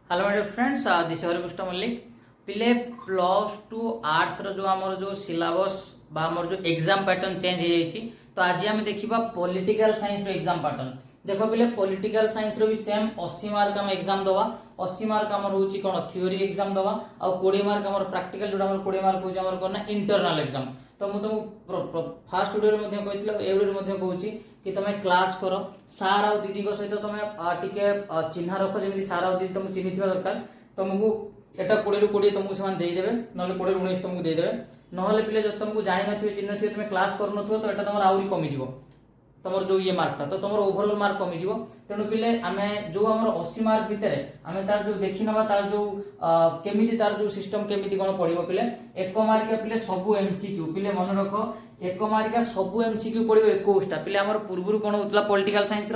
Hello my dear friends, this Harikrishna Mallik Pillai plus to arts रो जो हमर जो सिलेबस बा हमर जो एग्जाम पैटर्न चेंज हो जाइछि। तो आज हम देखिबा पॉलिटिकल साइंस रो एग्जाम पैटर्न। देखो पिले पॉलिटिकल साइंस रो भी सेम 80 मार्क हम एग्जाम दवा। 80 मार्क हमर होछि कोन थ्योरी एग्जाम दवा आ 20 मार्क हमर प्रैक्टिकल जोडा हमर 20 मार्क होछि हमर कोन इंटरनल एग्जाम। तो मु तुम फास्ट वीडियो रे मध्ये कहितला ए वीडियो रे मध्ये कहूछि कि तुम क्लास कर सार आ दीदी सहित तुम टिके चिन्हा रख जमी सार आ दीदी तुमको चिन्ह दरकार। तुमको एटा 20 ରୁ 20 तुमको से देदेवे ना 20 ରୁ 19 तुमको देदेवे ना पे जब तुमको जान थे चिन्ह थे तुम क्लास कर तो यहाँ तुम आहरी कमिज तुम जो ये मार्कटा तो तुम ओभरऑल मार्क कमिज। तेणु पिले आम जो आम 80 मार्क भितर आम तार जो देखी ना तार जो केमी तार जो सिस्टम केमी कौन पड़ो पिले एक मार्किया पिले सबू एमसीक्यू पिले मन रख एक मार्किया सबू एमसीक्यू पड़ो 21टा पिले आम पूर्व कौन होता पॉलिटिकल साइंस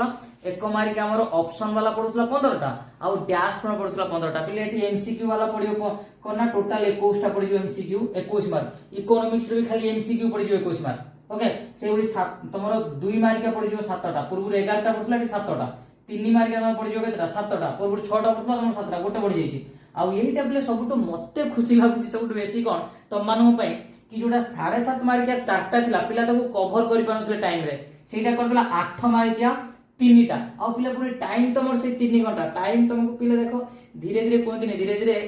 एक मार्किया आम ऑप्शन वाला पड़ूला 15टा आउ डैश पड़ूला 15टा पिले ये एमसीक्यू वाला पड़ो कौन टोटाल 21टा पड़ो एमसीक्यू 21 मार्क इकोनॉमिक्स भी खाली एमसीक्यू पड़ो 21 मार्क। ओके से तुम 2 मार्किया पड़ो 7टा पूर्व 11टा पड़ता 7टा 3 मार्किया पड़ो के 7टा पूर्व 6टा पड़ता तुम 7टा गोटे पड़ जाइए। आउ यहीटा पिले सबुठ मत खुशी लगुच सब बेसी कौन तुम मान कि जोटा 7.5 मार्किया 4टा थिला पिला ताको कवर करि पानथले टाइम रे सेटा करदला 8 मार्किया 3टा आ पिला पूरे टाइम तमर से 3 घंटा टाइम तुमको पिले देखो धीरे धीरे कोंती ने धीरे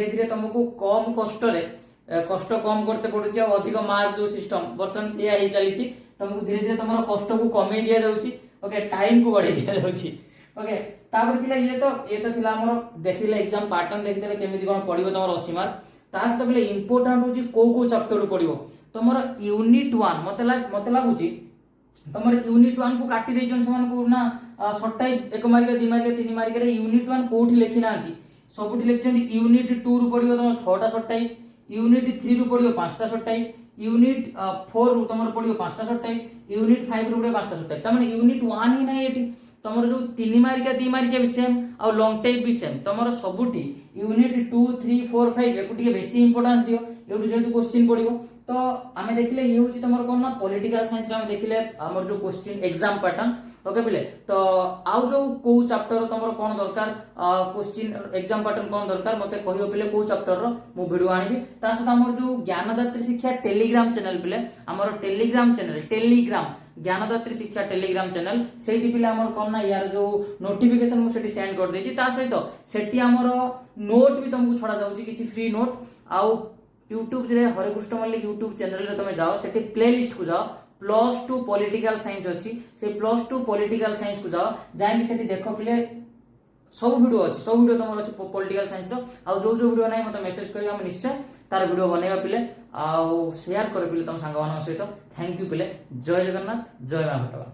धीरे तुमको कम कष्ट रे कष्ट कम करते पड़ुची आ अधिक मार्क जो सिस्टम बर्तन से ही चली तुमको धीरे धीरे तुम कष्ट को कमे दिया जाउची। ओके टाइम को बढ़े दिया जाउची। ओके तापर पिला ये तो थिला हमर देखिले एग्जाम पैटर्न देखिले केमिति कोन पडिबो तमर 80 मार्क तास तो पिले इंपोर्टेंट होची को चैप्टर रो पडिबो तमर यूनिट 1 मते लागुची तमर यूनिट 1 को काटी देइछन समान को ना सट्टाई 1 मार्क 2 मार्क 3 मार्क रे यूनिट 1 कोठी लेखि नांती सबुठी लेखिछन यूनिट 2 रो पडिबो तमर 6टा सट्टाई यूनिट 3 रो पडिबो 5टा सट्टाई यूनिट 4 रो तमर पडिबो 5टा सट्टाई यूनिट 5 रो पडिबो 5टा सट्टाई त माने यूनिट 1 ही नै एठी तमर जो 3 मार्किया 2 मार्किया भी सेम आ लॉन्ग टाइप भी सेम तमर सबुठी यूनिट 2 3 4 5 एकु टिके बेसी इंपोर्टेंस दियो एउ जेतु क्वेश्चन पडिबो। तो आमे देखिले ये होची तमर कोन ना पॉलिटिकल साइंस रे आमे देखिले हमर जो क्वेश्चन एग्जाम पैटर्न। ओके पिले तो आउ जो को चैप्टर तमर कोन दरकार क्वेश्चन एग्जाम पैटर्न कोन दरकार मते कहियो पिले को चैप्टर रो मु वीडियो आनिबी ता साथ हमर जो ज्ञानदात्री शिक्षा टेलीग्राम चैनल पिले हमर टेलीग्राम चैनल टेलीग्राम ज्ञानदात्री शिक्षा टेलीग्राम चैनल सेठी पिला हमर कोन ना यार जो नोटिफिकेशन मु सेठी सेंड कर देछि ता सहित सेठी हमर नोट भी तुमको छडा जाउछि किछि फ्री नोट आउ यूट्यूब रे हरिकृष्ण मल्लिक यूट्यूब चैनल रे तुम जाओ सेठी प्लेलिस्ट को जाओ +2 पॉलिटिकल साइंस अछि से +2 पॉलिटिकल साइंस को जाओ जाई सेठी देखो पिले सब वीडियो अछि सब वीडियो तुम अछि पॉलिटिकल साइंस रो आ जो वीडियो नै मते मेसेज करियो हम निश्चय तार वीडियो बनेगा पिले आ शेयर कर पिले तुम संग मान सहित। थैंक यू पिले जय जगन्नाथ जय मां भटवा।